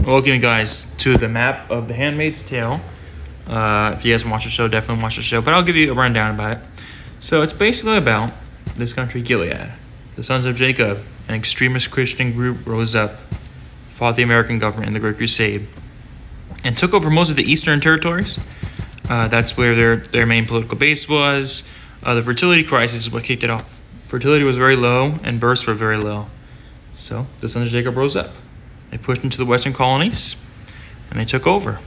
Welcome you guys to the map of the Handmaid's Tale. If you guys watch the show, definitely watch the show, but I'll give you a rundown about it. So it's basically about this country, Gilead. The sons of Jacob, an extremist Christian group, rose up, fought the American government in the Great Crusade, and took over most of the eastern territories. That's where their main political base was. The fertility crisis is what kicked it off. Fertility was very low, and births were very low. So the sons of Jacob rose up. They pushed into the western colonies, and they took over.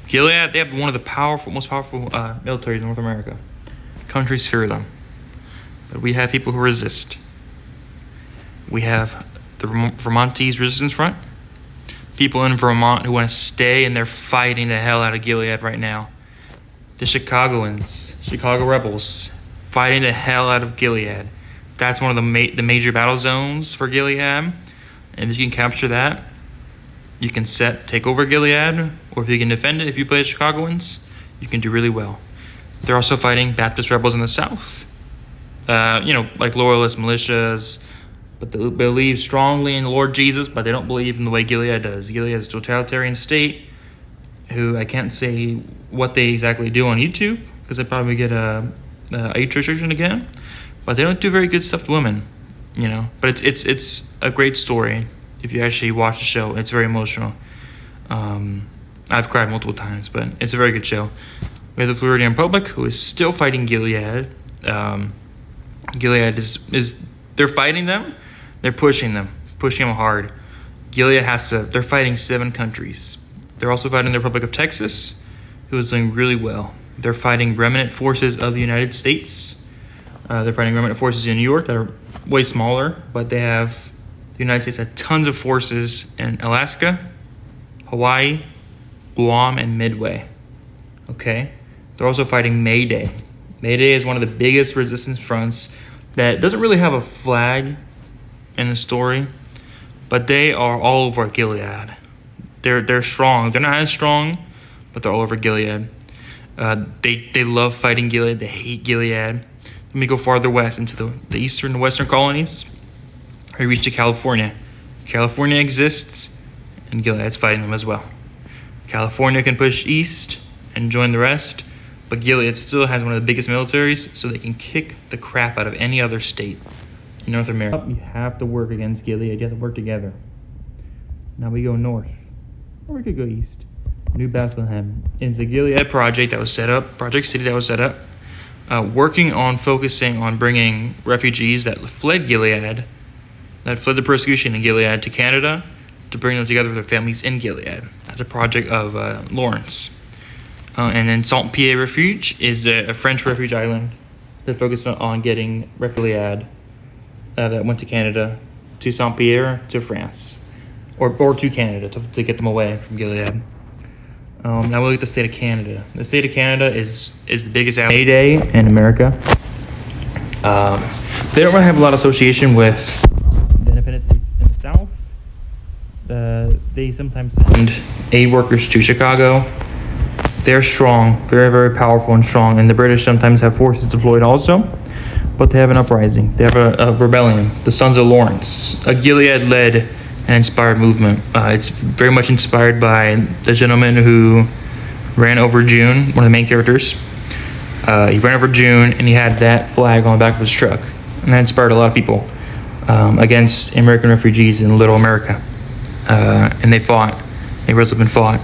Gilead, they have one of the most powerful militaries in North America. Countries fear them. But we have people who resist. We have the Vermontese Resistance Front. People in Vermont who want to stay, and they're fighting the hell out of Gilead right now. The Chicagoans, Chicago rebels, fighting the hell out of Gilead. That's one of the major battle zones for Gilead. And if you can capture that, you can take over Gilead, or if you can defend it, if you play the Chicagoans, you can do really well. They're also fighting Baptist rebels in the South. Like loyalist militias, but they believe strongly in the Lord Jesus, but they don't believe in the way Gilead does. Gilead is a totalitarian state who I can't say what they exactly do on YouTube, because I probably get a age restriction again, but they don't do very good stuff to women, But it's a great story. If you actually watch the show, it's very emotional. I've cried multiple times, but it's a very good show. We have the Floridian Republic, who is still fighting Gilead. Gilead is they're fighting them. They're pushing them hard. Gilead they're fighting 7 countries. They're also fighting the Republic of Texas, who is doing really well. They're fighting remnant forces of the United States. They're fighting remnant forces in New York that are way smaller, but the United States had tons of forces in Alaska, Hawaii, Guam, and Midway. Okay? They're also fighting May Day. May Day is one of the biggest resistance fronts that doesn't really have a flag in the story, but they are all over Gilead. They're strong. They're not as strong, but they're all over Gilead. They love fighting Gilead. They hate Gilead. Let me go farther west into the eastern and western colonies. I reached to California. California exists, and Gilead's fighting them as well. California can push east and join the rest, but Gilead still has one of the biggest militaries, so they can kick the crap out of any other state in North America. You have to work against Gilead. You have to work together. Now we go north, or we could go east. New Bethlehem is a Gilead project city that was set up, working on focusing on bringing refugees that fled Gilead, that fled the persecution in Gilead, to Canada, to bring them together with their families in Gilead. That's a project of Lawrence. And then Saint-Pierre Refuge is a French refuge island that focused on getting refugees that went to Canada, to Saint-Pierre, to France, or to Canada to get them away from Gilead. Now we look at the state of Canada. The state of Canada is the biggest May Day in America. They don't really have a lot of association with the independent states in the South. They sometimes send aid workers to Chicago. They're strong, very, very powerful and strong, and the British sometimes have forces deployed also, but they have an uprising. They have a rebellion, the Sons of Lawrence, a Gilead-led and inspired movement. It's very much inspired by the gentleman who ran over June, one of the main characters. He ran over June, and he had that flag on the back of his truck, and that inspired a lot of people against American refugees in Little America. And they fought. They rose up and fought.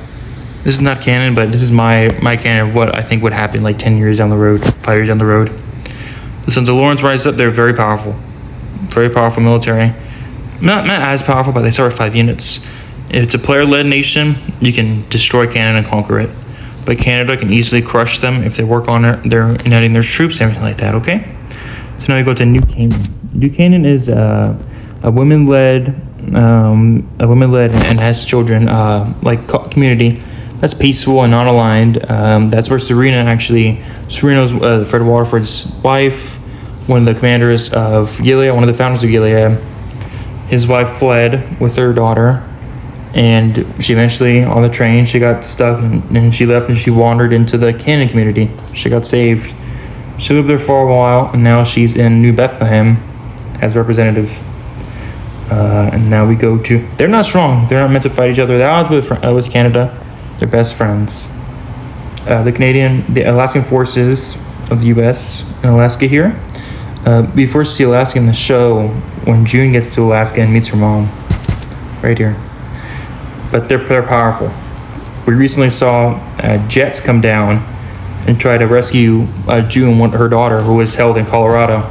This is not canon, but this is my canon of what I think would happen like 10 years down the road, 5 years down the road. The Sons of Lawrence rise up. They're very powerful military. Not as powerful, but they start with 5 units. If it's a player-led nation, you can destroy Canada and conquer it. But Canada can easily crush them if they work on they're uniting their troops and everything like that, okay? So now we go to New Canaan. New Canaan is a women-led and has children, community that's peaceful and non-aligned. That's where Serena's Fred Waterford's wife, one of the commanders of Gilead, one of the founders of Gilead. His wife fled with her daughter, and she eventually, on the train, she got stuck, and she left, and she wandered into the Canaan community. She got saved. She lived there for a while, and now she's in New Bethlehem as representative. And now we go to, they're not strong. They're not meant to fight each other. They're odds with Canada. They're best friends. The Alaskan forces of the U.S. in Alaska here. We first see Alaska in the show when June gets to Alaska and meets her mom. Right here. But they're powerful. We recently saw jets come down and try to rescue June, her daughter, who was held in Colorado.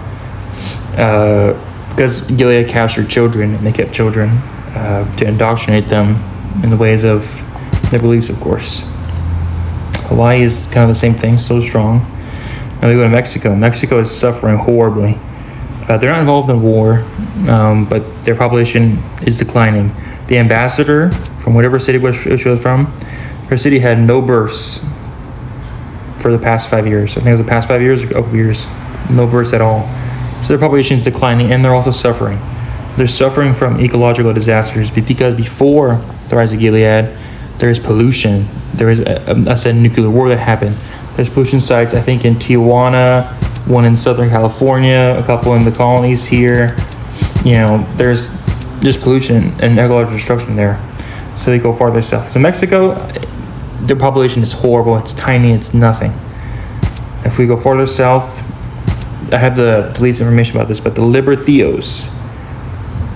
Because Gilead captured children, and they kept children to indoctrinate them in the ways of their beliefs, of course. Hawaii is kind of the same thing, so strong. Now we go to Mexico. Mexico is suffering horribly. They're not involved in war, but their population is declining. The ambassador from whatever city she was from, her city had no births for the past 5 years. I think it was the past 5 years or a couple years. No births at all. So their population is declining, and they're also suffering. They're suffering from ecological disasters because before the rise of Gilead, there is pollution. There is a nuclear war that happened. There's pollution sites, I think, in Tijuana, one in Southern California, a couple in the colonies here. You know, there's pollution and ecological destruction there. So they go farther south. So Mexico, their population is horrible. It's tiny. It's nothing. If we go farther south, I have the least information about this, but the Libertheos,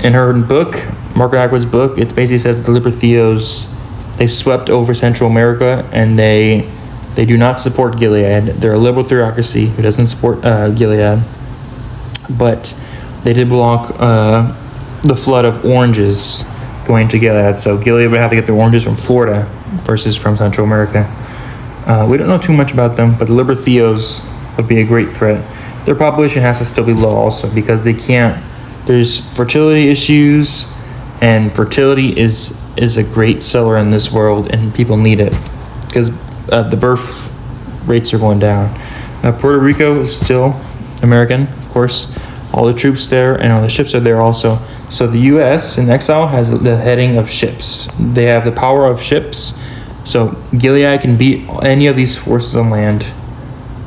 in her book, Margaret Atwood's book, it basically says that the Libertheos, they swept over Central America, and they do not support Gilead. They're a liberal theocracy who doesn't support Gilead, but they did block the flood of oranges going to Gilead. So Gilead would have to get the oranges from Florida versus from Central America. We don't know too much about them, but the Libertheos would be a great threat. Their population has to still be low also because they can't. There's fertility issues, and fertility is a great seller in this world, and people need it because the birth rates are going down. Puerto Rico is still American, of course. All the troops there and all the ships are there also. So the U.S. in exile has the heading of ships. They have the power of ships. So Gilead can beat any of these forces on land,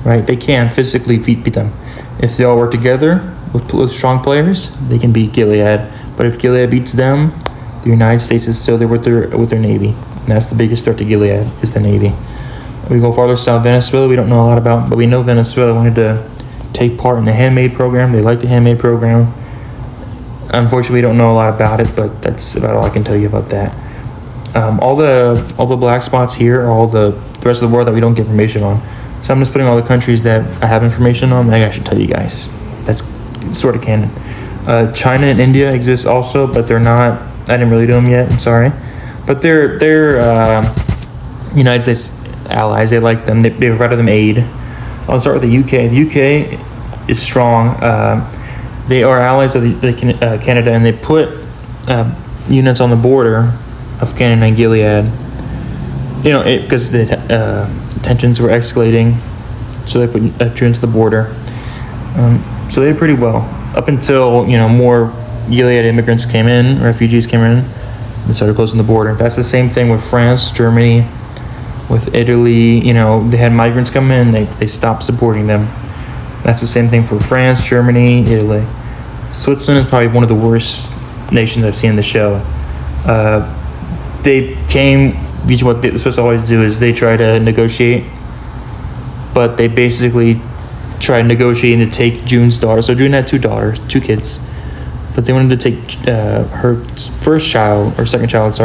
right? They can physically beat them. If they all work together with strong players, they can beat Gilead. But if Gilead beats them, the United States is still there with their navy. And that's the biggest threat to Gilead, is the navy. We go farther south, Venezuela, we don't know a lot about, but we know Venezuela wanted to take part in the Handmaid program. They like the Handmaid program. Unfortunately, we don't know a lot about it, but that's about all I can tell you about that. All the black spots here are all the rest of the world that we don't get information on. So I'm just putting all the countries that I have information on that I should tell you guys. That's sort of canon. China and India exist also, but they're not. I didn't really do them yet. I'm sorry, but they're United States allies. They like them. They provided them aid. I'll start with the UK. The UK is strong. They are allies of Canada, and they put units on the border of Canada and Gilead. You know, because the tensions were escalating, so they put troops to the border. So they did pretty well up until more Gilead immigrants came in, refugees came in. They started closing the border. That's the same thing with France, Germany, with Italy. They had migrants come in, they stopped supporting them. That's the same thing for France, Germany, Italy. Switzerland is probably one of the worst nations I've seen in the show. They came, usually what the Swiss always do is they try to negotiate, but they basically try negotiating to take June's daughter. So June had two kids, but they wanted to take her first child, or second child,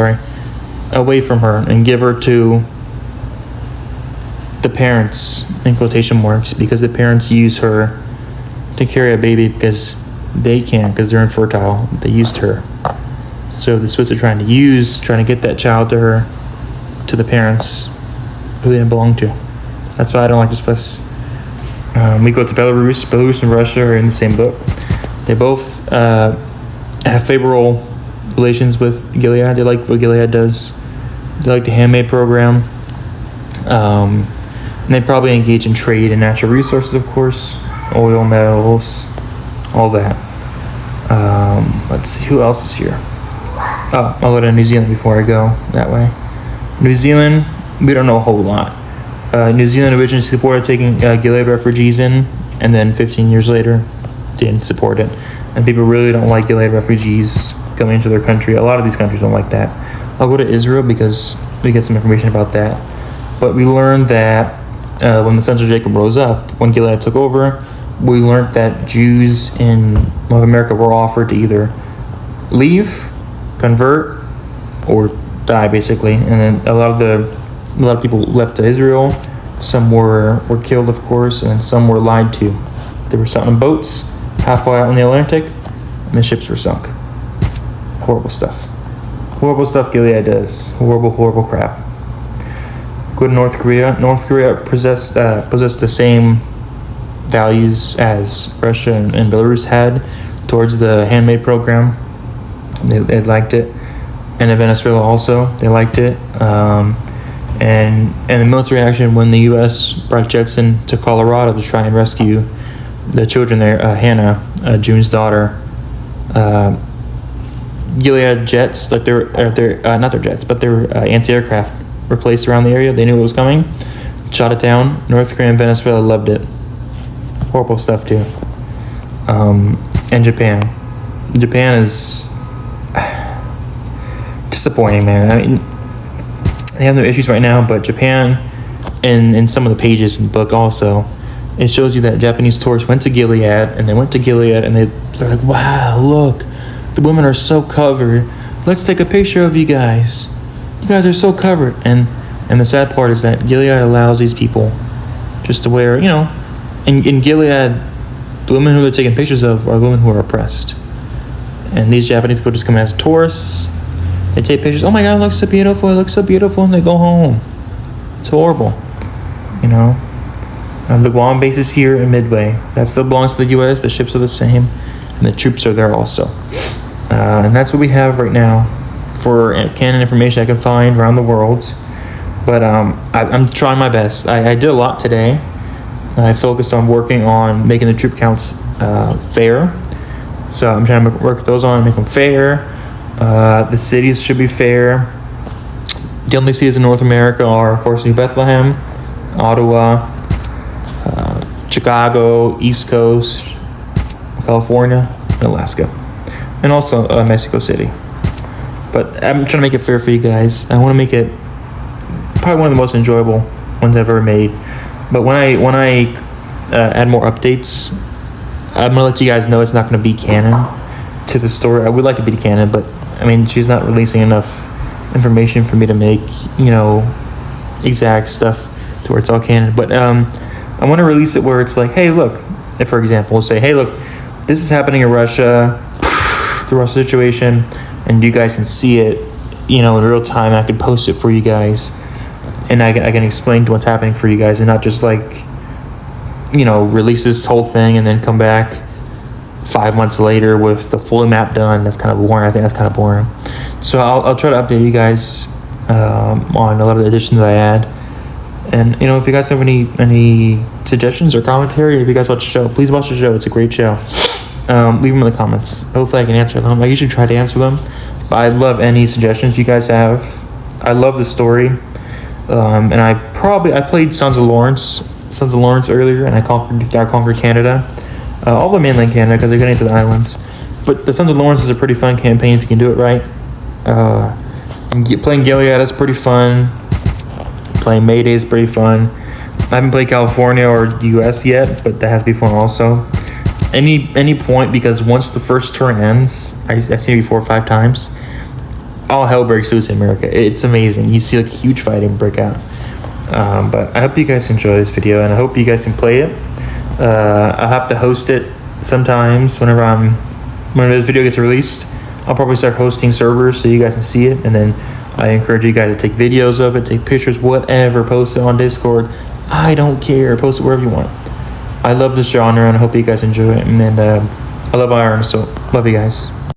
away from her and give her to the parents, in quotation marks, because the parents use her to carry a baby because they can't, because they're infertile. They used her. So the Swiss are trying to get that child to the parents who they didn't belong to. That's why I don't like this place. We go to Belarus. Belarus and Russia are in the same boat. They both have favorable relations with Gilead. They like what Gilead does. They like the Handmaid program. And they probably engage in trade and natural resources, of course. Oil, metals, all that. Let's see, who else is here? Oh, I'll go to New Zealand before I go that way. New Zealand, we don't know a whole lot. New Zealand originally supported taking Gilead refugees in, and then 15 years later, didn't support it. and people really don't like Gilead refugees coming into their country. A lot of these countries don't like that. I'll go to Israel because we get some information about that. But we learned that when the sons of Jacob rose up, when Gilead took over, we learned that Jews in North America were offered to either leave, convert, or die, basically. And then a lot of people left to Israel. Some were killed, of course, and some were lied to. They were sent on boats halfway out in the Atlantic, and the ships were sunk. Horrible stuff. Horrible stuff Gilead does. Horrible crap. Go to North Korea. North Korea possessed the same values as Russia and Belarus had towards the Handmade program. They liked it. And in Venezuela also, they liked it. And the military action when the U.S. brought jets in to Colorado to try and rescue the children there, Hannah, June's daughter. Gilead jets, like they're not their jets, but their anti-aircraft were placed around the area. They knew it was coming, shot it down. North Korea and Venezuela loved it. Horrible stuff too. And Japan is disappointing, man. I mean, they have no issues right now, but Japan, in some of the pages in the book also, it shows you that Japanese tourists went to Gilead, and they're like, wow, look, the women are so covered. Let's take a picture of you guys. You guys are so covered. And the sad part is that Gilead allows these people just to wear, in Gilead, the women who they're taking pictures of are women who are oppressed. And these Japanese people just come as tourists. They take pictures. Oh my God, it looks so beautiful. It looks so beautiful. And they go home. It's horrible. The Guam base is here in Midway. That still belongs to the U.S. The ships are the same. And the troops are there also. And that's what we have right now for canon information I can find around the world. But I'm trying my best. I did a lot today. I focused on working on making the troop counts fair. So I'm trying to work those on and make them fair. The cities should be fair. The only cities in North America are, of course, New Bethlehem, Ottawa, Chicago, East Coast, California, and Alaska, and also Mexico City. But I'm trying to make it fair for you guys. I want to make it probably one of the most enjoyable ones I've ever made. But when I add more updates, I'm gonna let you guys know it's not gonna be canon to the story. I would like to be canon, but I mean, she's not releasing enough information for me to make exact stuff to where it's all canon. But I want to release it where it's like, hey, look. If, for example, we'll say, hey, look, this is happening in Russia, the Russia situation, and you guys can see it, in real time. I can post it for you guys, and I can explain to what's happening for you guys, and not just like, release this whole thing and then come back 5 months later with the full map done. That's kind of boring. I think that's kind of boring. So I'll try to update you guys on a lot of the additions I add. And if you guys have any suggestions or commentary, or if you guys watch the show, please watch the show. It's a great show. Leave them in the comments. Hopefully I can answer them. I usually try to answer them, but I love any suggestions you guys have. I love the story. And I played Sons of Lawrence earlier, and I conquered Canada. All the mainland Canada, because they're getting to the islands. But the Sons of Lawrence is a pretty fun campaign if you can do it right. Playing Gilead is pretty fun. Playing Mayday is pretty fun. I haven't played California or US yet, but that has to be fun also. Any point, because once the first turn ends, I've seen it 4 or 5 times, all hell breaks loose in America. It's amazing. You see like a huge fighting break out. But I hope you guys enjoy this video, and I hope you guys can play it. I'll have to host it sometimes whenever this video gets released. I'll probably start hosting servers so you guys can see it, and then I encourage you guys to take videos of it, take pictures, whatever, post it on Discord. I don't care. Post it wherever you want. I love this genre, and I hope you guys enjoy it. And I love Iron, so love you guys.